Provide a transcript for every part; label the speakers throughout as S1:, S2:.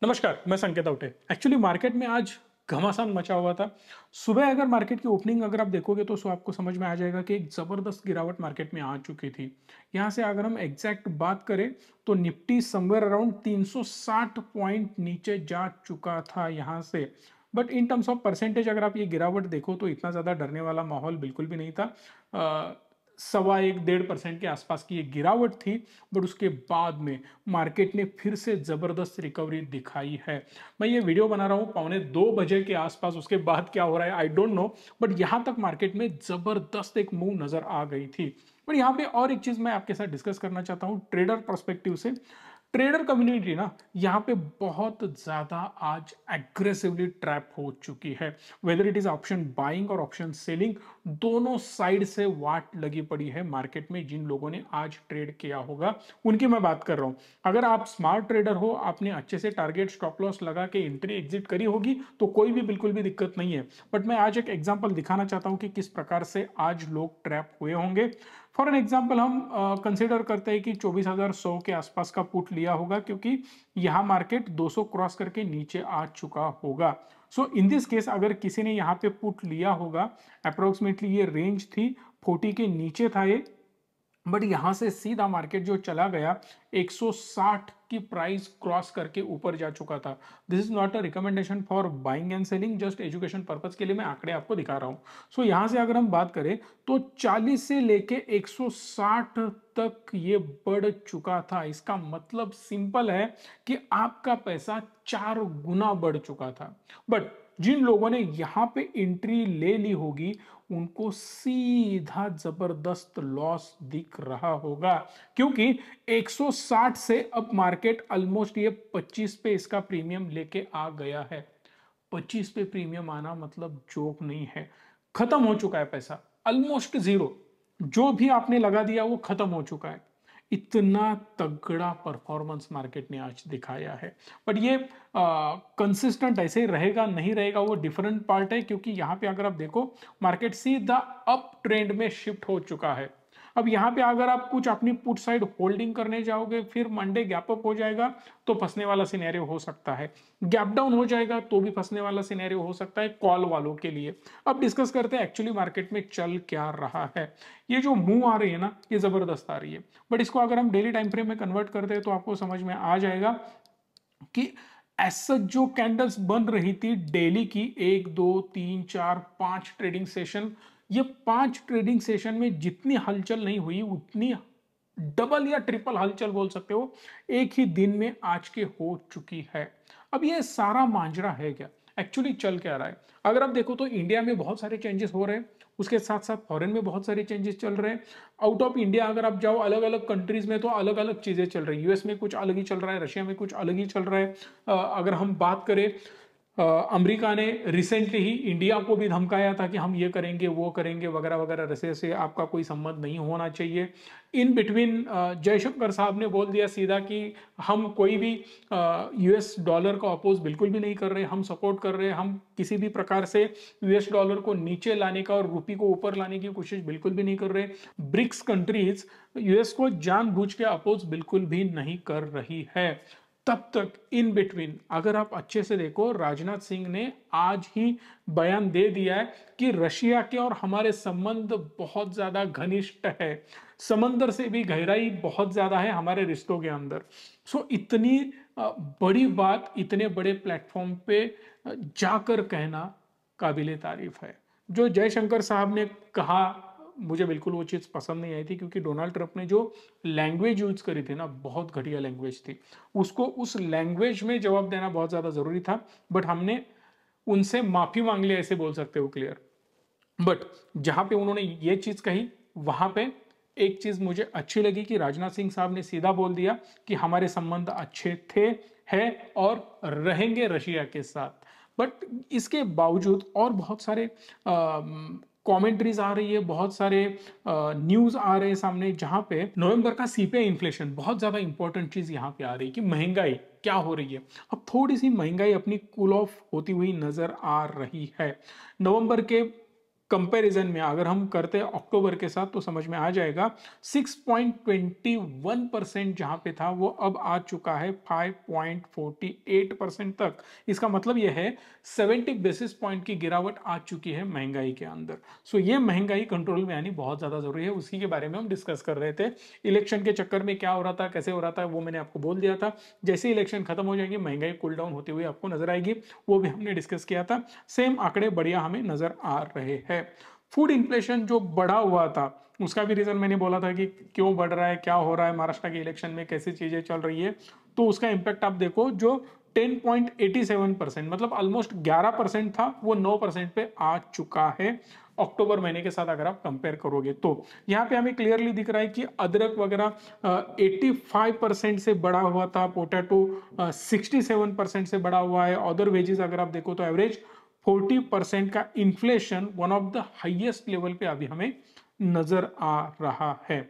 S1: नमस्कार, मैं संकेत अवटे। एक्चुअली मार्केट में आज घमासान मचा हुआ था। सुबह अगर मार्केट की ओपनिंग अगर आप देखोगे तो आपको समझ में आ जाएगा कि एक ज़बरदस्त गिरावट मार्केट में आ चुकी थी। यहाँ से अगर हम एग्जैक्ट बात करें तो निफ्टी समवेयर अराउंड 360 पॉइंट नीचे जा चुका था यहाँ से। But in terms of percentage अगर आप ये गिरावट देखो तो इतना ज़्यादा डरने वाला माहौल बिल्कुल भी नहीं था। सवा एक 1.5% के आसपास की एक गिरावट थी। बट उसके बाद में मार्केट ने फिर से जबरदस्त रिकवरी दिखाई है। मैं ये वीडियो बना रहा हूं 1:45 के आसपास, उसके बाद क्या हो रहा है आई डोंट नो। बट यहां तक मार्केट में जबरदस्त एक मूव नजर आ गई थी। पर यहां पे और एक चीज मैं आपके साथ डिस्कस करना चाहता हूं ट्रेडर पर्सपेक्टिव से। ट्रेडर कम्युनिटी ना यहाँ पे बहुत ज्यादा आज एग्रेसिवली ट्रैप हो चुकी है। Whether it is option buying और ऑप्शन सेलिंग, दोनों साइड से वाट लगी पड़ी है मार्केट में। जिन लोगों ने आज ट्रेड किया होगा उनकी मैं बात कर रहा हूं। अगर आप स्मार्ट ट्रेडर हो, आपने अच्छे से टारगेट स्टॉप लॉस लगा के एंट्री एग्जिट करी होगी तो कोई भी बिल्कुल भी दिक्कत नहीं है। बट मैं आज एक एग्जांपल दिखाना चाहता हूं कि किस प्रकार से आज लोग ट्रैप हुए होंगे। फॉर एन एग्जाम्पल हम कंसिडर करते हैं कि 24,100 के आसपास का पुट लिया होगा, क्योंकि यहां मार्केट 200 क्रॉस करके नीचे आ चुका होगा। सो इन दिस केस अगर किसी ने यहां पे पुट लिया होगा, अप्रोक्सीमेटली ये रेंज थी 40 के नीचे था ये। बट यहां से सीधा मार्केट जो चला गया 160 की प्राइस क्रॉस करके ऊपर जा चुका था। This is not a recommendation for buying and selling, just education purpose के लिए मैं आंकड़े आपको दिखा रहा हूं। सो यहां से अगर हम बात करें तो 40 से लेके 160 तक ये बढ़ चुका था। इसका मतलब सिंपल है कि आपका पैसा 4 गुना बढ़ चुका था। बट जिन लोगों ने यहां पे एंट्री ले ली होगी उनको सीधा जबरदस्त लॉस दिख रहा होगा, क्योंकि 160 से अब मार्केट ऑलमोस्ट ये 25 पे इसका प्रीमियम लेके आ गया है। 25 पे प्रीमियम आना मतलब जोक नहीं है। खत्म हो चुका है पैसा, ऑलमोस्ट जीरो। जो भी आपने लगा दिया वो खत्म हो चुका है। इतना तगड़ा परफॉर्मेंस मार्केट ने आज दिखाया है। बट ये कंसिस्टेंट ऐसे ही रहेगा नहीं रहेगा वो डिफरेंट पार्ट है, क्योंकि यहां पे अगर आप देखो मार्केट सीधा अप ट्रेंड में शिफ्ट हो चुका है। अब यहां पे अगर आप कुछ अपनी पुट साइड होल्डिंग करने जाओगे फिर मंडे गैप अप हो जाएगा तो फंसने वाला सिनेरियो हो सकता है। गैप डाउन हो जाएगा तो भी फंसने वाला सिनेरियो हो सकता है कॉल वालों के लिए। अब डिस्कस करते हैं एक्चुअली मार्केट में चल क्या रहा है। ये जो मूव आ रही है ना ये जबरदस्त आ रही है। बट इसको अगर हम डेली टाइम फ्रेम में कन्वर्ट करते हैं तो आपको समझ में आ जाएगा कि ऐसा जो कैंडल्स बन रही थी डेली की 1 2 3 4 5 ट्रेडिंग सेशन, ये 5 ट्रेडिंग सेशन में जितनी हलचल नहीं हुई उतनी डबल या ट्रिपल हलचल बोल सकते हो एक ही दिन में आज के हो चुकी है। अब ये सारा मांजरा है क्या, एक्चुअली चल क्या रहा है। अगर आप देखो तो इंडिया में बहुत सारे चेंजेस हो रहे हैं, उसके साथ साथ फॉरेन में बहुत सारे चेंजेस चल रहे हैं। आउट ऑफ इंडिया अगर आप जाओ अलग अलग कंट्रीज में तो अलग अलग चीजें चल रही है। यूएस में कुछ अलग ही चल रहा है, रशिया में कुछ अलग ही चल रहा है। अगर हम बात करें अमेरिका ने रिसेंटली ही इंडिया को भी धमकाया था कि हम ये करेंगे वो करेंगे वगैरह वगैरह, रसिया से आपका कोई संबंध नहीं होना चाहिए। इन बिटवीन जयशंकर साहब ने बोल दिया सीधा कि हम कोई भी यूएस डॉलर का अपोज बिल्कुल भी नहीं कर रहे, हम सपोर्ट कर रहे हैं। हम किसी भी प्रकार से यूएस डॉलर को नीचे लाने का और रुपी को ऊपर लाने की कोशिश बिल्कुल भी नहीं कर रहे। ब्रिक्स कंट्रीज यूएस को जानबूझ के अपोज बिल्कुल भी नहीं कर रही है। तब तक इन बिटवीन अगर आप अच्छे से देखो राजनाथ सिंह ने आज ही बयान दे दिया है कि रशिया के और हमारे संबंध बहुत ज्यादा घनिष्ठ है, समंदर से भी गहराई बहुत ज्यादा है हमारे रिश्तों के अंदर। सो इतनी बड़ी बात इतने बड़े प्लेटफॉर्म पे जाकर कहना काबिले तारीफ है। जो जयशंकर साहब ने कहा मुझे बिल्कुल वो चीज़ पसंद नहीं आई थी, क्योंकि डोनाल्ड ट्रंप ने जो लैंग्वेज यूज करी थी ना बहुत घटिया लैंग्वेज थी। उसको उस लैंग्वेज में जवाब देना बहुत ज़्यादा ज़रूरी था। बट हमने उनसे माफ़ी मांग ली ऐसे बोल सकते हो क्लियर। बट जहां पे उन्होंने ये चीज़ कही वहां पे एक चीज़ मुझे अच्छी लगी कि राजनाथ सिंह साहब ने सीधा बोल दिया कि हमारे संबंध अच्छे थे, है और रहेंगे रशिया के साथ। बट इसके बावजूद और बहुत सारे कमेंट्रीज आ रही है, बहुत सारे न्यूज आ रहे हैं सामने, जहां पे नवंबर का सीपीआई इन्फ्लेशन बहुत ज्यादा इंपॉर्टेंट चीज यहां पे आ रही है कि महंगाई क्या हो रही है। अब थोड़ी सी महंगाई अपनी कूल ऑफ होती हुई नजर आ रही है। नवंबर के कंपैरिजन में अगर हम करते हैं अक्टूबर के साथ तो समझ में आ जाएगा 6.21% जहां पे था वो अब आ चुका है 5.48% तक। इसका मतलब यह है 70 बेसिस पॉइंट की गिरावट आ चुकी है महंगाई के अंदर। सो ये महंगाई कंट्रोल में आनी बहुत ज्यादा जरूरी है, उसी के बारे में हम डिस्कस कर रहे थे। इलेक्शन के चक्कर में क्या हो रहा था, कैसे हो रहा था, वो मैंने आपको बोल दिया था। जैसे इलेक्शन खत्म हो जाएगी महंगाई कूल डाउन होती हुई आपको नजर आएगी, वो भी हमने डिस्कस किया था। सेम आंकड़े बढ़िया हमें नजर आ रहे हैं। फूड इन्फ्लेशन जो बढ़ा हुआ था उसका भी रीजन मैंने बोला था कि क्यों बढ़ रहा है, क्या हो रहा है, महाराष्ट्र के इलेक्शन में कैसी चीजें चल रही है। तो उसका इंपैक्ट आप देखो, जो 10.87% मतलब ऑलमोस्ट 11% था वो 9% पे आ चुका है अक्टूबर महीने के साथ अगर आप कंपेयर करोगे तो। यहाँ पे हमें क्लियरली दिख रहा है कि अदरक वगैरह 85% से बढ़ा हुआ था, पोटैटो 67% से बढ़ा हुआ है, अदर वेजेस अगर आप देखो तो एवरेज 40% का inflation one of the highest level पे अभी हमें नजर आ रहा है।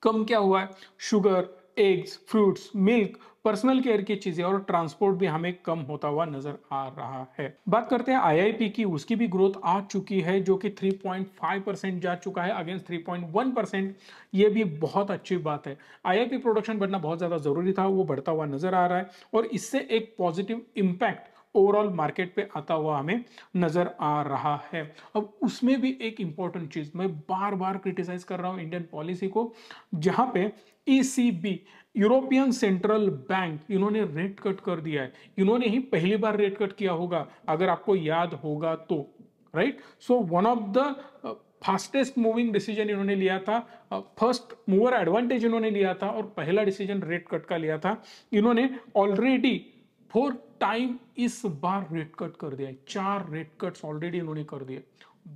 S1: कम क्या हुआ है, sugar, eggs, fruits, milk, personal care की चीजें और ट्रांसपोर्ट भी हमें कम होता हुआ नजर आ रहा है। बात करते हैं आईआईपी की, उसकी भी ग्रोथ आ चुकी है जो कि 3.5% जा चुका है अगेंस्ट 3.1%। ये भी बहुत अच्छी बात है। आईआईपी प्रोडक्शन बढ़ना बहुत ज्यादा जरूरी था, वो बढ़ता हुआ नजर आ रहा है और इससे एक पॉजिटिव इंपैक्ट ओवरऑल मार्केट पे आता हुआ हमें नजर आ रहा है। अब उसमें भी एक इंपॉर्टेंट चीज मैं बार बार क्रिटिसाइज कर रहा हूं इंडियन पॉलिसी को, जहां पे ईसीबी, यूरोपियन सेंट्रल बैंक, इन्होंने रेट कट कर दिया है। इन्होंने ही पहली बार रेट कट किया होगा अगर आपको याद होगा तो, right. So one of the fastest moving decision इन्होंने लिया था, फर्स्ट मूवर एडवांटेज इन्होंने लिया था और पहला डिसीजन रेट कट का लिया था। इन्होंने ऑलरेडी 4 टाइम इस बार रेट कट कर दिया है, 4 रेट कट्स ऑलरेडी इन्होंने कर दिए।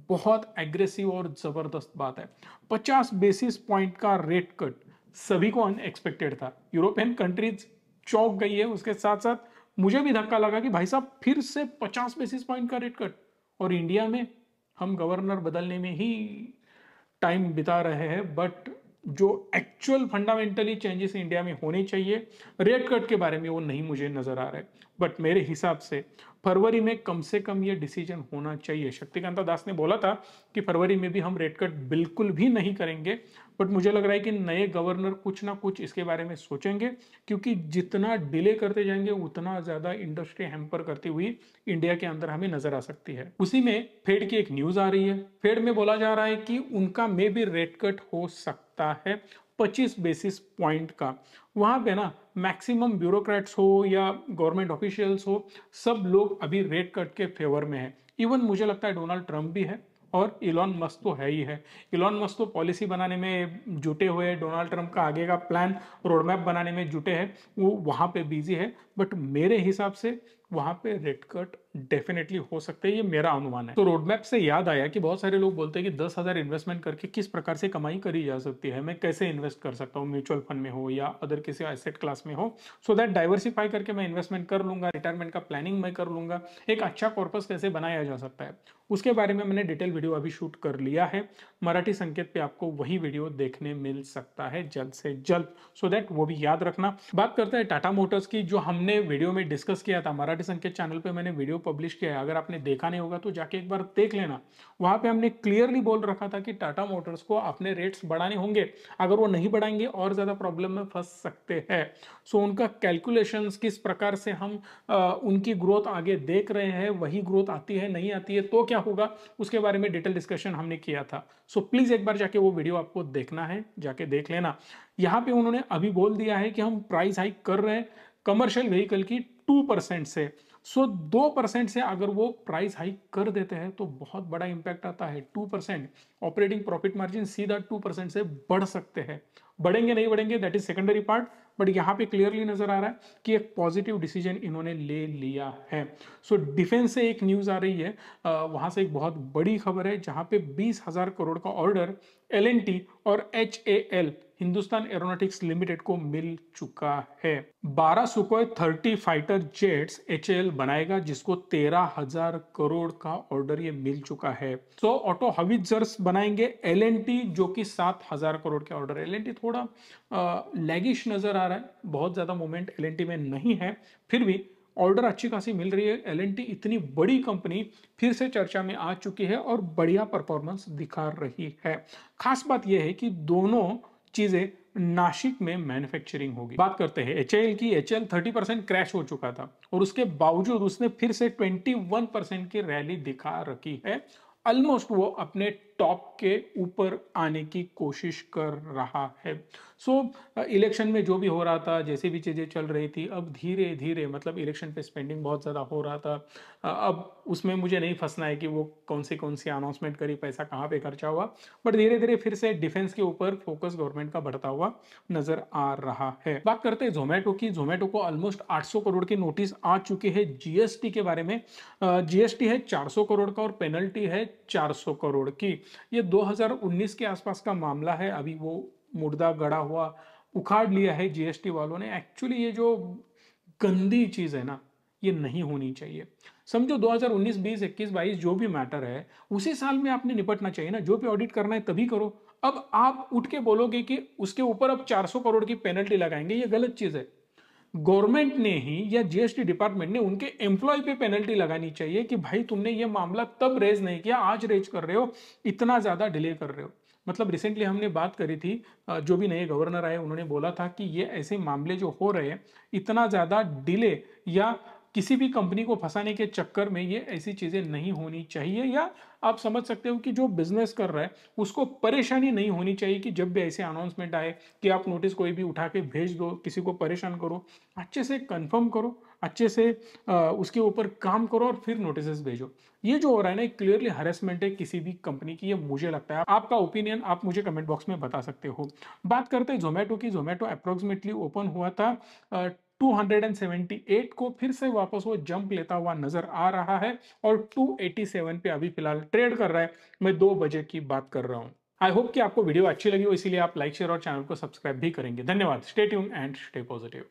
S1: बहुत एग्रेसिव और जबरदस्त बात है। 50 बेसिस पॉइंट का रेट कट सभी को अनएक्सपेक्टेड था, यूरोपियन कंट्रीज चौंक गई है, उसके साथ साथ मुझे भी धक्का लगा कि भाई साहब फिर से 50 बेसिस पॉइंट का रेट कट। और इंडिया में हम गवर्नर बदलने में ही टाइम बिता रहे हैं, बट जो एक्चुअल फंडामेंटली चेंजेस इंडिया में होने चाहिए रेट कट के बारे में वो नहीं मुझे नजर आ रहा है। बट मेरे हिसाब से फरवरी में कम से कम ये डिसीजन होना चाहिए। शक्तिकांता दास ने बोला था कि फरवरी में भी हम रेट कट बिल्कुल भी नहीं करेंगे, बट मुझे लग रहा है कि नए गवर्नर कुछ ना कुछ इसके बारे में सोचेंगे, क्योंकि जितना डिले करते जाएंगे उतना ज्यादा इंडस्ट्री हैम्पर करती हुई इंडिया के अंदर हमें नजर आ सकती है। उसी में फेड की एक न्यूज आ रही है, फेड में बोला जा रहा है कि उनका मे भी रेट कट हो सकता है 25 बेसिस पॉइंट का। वहां पे ना मैक्सिमम ब्यूरोक्रेट्स हो या गवर्नमेंट ऑफिशियल्स हो, सब लोग अभी रेट कट के फेवर में है। इवन मुझे लगता है डोनाल्ड ट्रंप भी है और इलॉन मस्क तो है ही है। इलॉन मस्क तो पॉलिसी बनाने में जुटे हुए हैं, डोनाल्ड ट्रंप का आगे का प्लान रोड मैप बनाने में जुटे हैं, वो वहां पे बिजी है। बट मेरे हिसाब से वहां पे रेट कट डेफिनेटली हो सकते हैं, ये मेरा अनुमान है। तो रोड मैप से याद आया कि बहुत सारे लोग बोलते हैं कि 10,000 इन्वेस्टमेंट करके किस प्रकार से कमाई करी जा सकती है, मैं कैसे इन्वेस्ट कर सकता हूँ, म्यूचुअल फंड में हो या अदर किसी एसेट क्लास में हो, सो दैट डाइवर्सिफाई करके मैं इन्वेस्टमेंट कर लूंगा, रिटायरमेंट का प्लानिंग मैं कर लूंगा, एक अच्छा कॉर्पस कैसे बनाया जा सकता है, उसके बारे में मैंने डिटेल वीडियो अभी शूट कर लिया है। मराठी संकेत पे आपको वही वीडियो देखने मिल सकता है जल्द से जल्द, सो दैट वो भी याद रखना। बात करते हैं टाटा मोटर्स की, जो हमने वीडियो में डिस्कस किया था। मराठी संकेत चैनल पे मैंने वीडियो पब्लिश किया है, अगर आपने देखा नहीं होगा तो जाके एक बार देख लेना। वहां पे हमने क्लियरली बोल रखा था कि टाटा मोटर्स को अपने रेट्स बढ़ाने होंगे, अगर वो नहीं बढ़ाएंगे और ज्यादा प्रॉब्लम में फंस सकते हैं। सो उनका कैलकुलेशंस किस प्रकार से हम उनकी ग्रोथ आगे देख रहे हैं, वही ग्रोथ आती है नहीं आती है तो क्या होगा, उसके बारे में डिटेल डिस्कशन हमने किया था। सो प्लीज एक बार जाके वो वीडियो आपको देखना है, जाके देख लेना। यहां पे उन्होंने अभी बोल दिया है कि हम प्राइस हाइक कर रहे हैं कमर्शियल व्हीकल की 2% से। सो 2% से अगर वो प्राइस हाइक कर देते हैं तो बहुत बड़ा इंपैक्ट आता है। 2% ऑपरेटिंग प्रॉफिट मार्जिन सीधा 2% से बढ़ सकते हैं। बढ़ेंगे नहीं बढ़ेंगे that is secondary part, but यहाँ पे क्लियरली नजर आ रहा है कि एक पॉजिटिव डिसीजन इन्होंने ले लिया है। सो डिफेंस से एक न्यूज आ रही है, वहां से एक बहुत बड़ी खबर है, जहां पे 20,000 करोड़ का ऑर्डर एल और HAL हिंदुस्तान एरोनॉटिक्स लिमिटेड को मिल चुका है। 12 सुखोई 30 फाइटर जेट्स HAL बनाएगा, जिसको 13,000 करोड़ का ऑर्डर ये मिल चुका है। सो ऑटो हविट्जर्स बनाएंगे L&T, जो कि 7,000 करोड़ के ऑर्डर। L&T थोड़ा लैगिश नजर आ रहा है, बहुत ज्यादा मूवमेंट L&T में नहीं है, फिर भी ऑर्डर अच्छी खासी मिल रही है। एल&टी इतनी बड़ी कंपनी फिर से चर्चा में आ चुकी है और बढ़िया परफॉर्मेंस दिखा रही है। खास बात यह है कि दोनों चीजें नासिक में मैन्युफैक्चरिंग होगी। बात करते हैं एचएएल की। एचएएल 30% क्रैश हो चुका था और उसके बावजूद उसने फिर से 21% की रैली दिखा रखी है। ऑलमोस्ट वो अपने टॉप के ऊपर आने की कोशिश कर रहा है। सो इलेक्शन में जो भी हो रहा था, जैसे भी चीजें चल रही थी, अब धीरे धीरे मतलब इलेक्शन पे स्पेंडिंग बहुत ज्यादा हो रहा था। अब उसमें मुझे नहीं फंसना है कि वो कौन सी अनाउंसमेंट करी, पैसा कहाँ पे खर्चा हुआ, बट धीरे धीरे फिर से डिफेंस के ऊपर फोकस गवर्नमेंट का बढ़ता हुआ नजर आ रहा है। बात करते हैं जोमेटो की। जोमेटो को ऑलमोस्ट 800 करोड़ की नोटिस आ चुके हैं जीएसटी के बारे में। जीएसटी है 400 करोड़ का और पेनल्टी है 400 करोड़ की। ये 2019 के आसपास का मामला है। अभी वो मुर्दा गड़ा हुआ उखाड़ लिया है जीएसटी वालों ने। एक्चुअली ये जो गंदी चीज है ना, ये नहीं होनी चाहिए। समझो 2019, 20, 21, 22 जो भी मैटर है उसी साल में आपने निपटना चाहिए ना। जो भी ऑडिट करना है तभी करो। अब आप उठ के बोलोगे कि उसके ऊपर अब 400 करोड़ की पेनल्टी लगाएंगे, ये गलत चीज है। गवर्नमेंट ने ही या जीएसटी डिपार्टमेंट ने उनके एम्प्लॉय पे पेनल्टी लगानी चाहिए कि भाई तुमने ये मामला तब रेज नहीं किया, आज रेज कर रहे हो, इतना ज्यादा डिले कर रहे हो। मतलब रिसेंटली हमने बात करी थी, जो भी नए गवर्नर आए उन्होंने बोला था कि ये ऐसे मामले जो हो रहे हैं, इतना ज्यादा डिले या किसी भी कंपनी को फंसाने के चक्कर में ये ऐसी चीजें नहीं होनी चाहिए। या आप समझ सकते हो कि जो बिजनेस कर रहा है उसको परेशानी नहीं होनी चाहिए कि जब भी ऐसे अनाउंसमेंट आए कि आप नोटिस कोई भी उठा के भेज दो, किसी को परेशान करो। अच्छे से कंफर्म करो, अच्छे से उसके ऊपर काम करो और फिर नोटिस भेजो। ये जो हो रहा है ना, क्लियरली हरेसमेंट है किसी भी कंपनी की, ये मुझे लगता है। आपका ओपिनियन आप मुझे कमेंट बॉक्स में बता सकते हो। बात करते हैं जोमेटो की। जोमेटो अप्रोक्सीमेटली ओपन हुआ था 278 को, फिर से वापस वो जंप लेता हुआ नजर आ रहा है और 287 पे अभी फिलहाल ट्रेड कर रहा है। मैं 2 बजे की बात कर रहा हूं। आई होप कि आपको वीडियो अच्छी लगी हो, इसीलिए आप लाइक, शेयर और चैनल को सब्सक्राइब भी करेंगे। धन्यवाद। Stay tune and stay positive.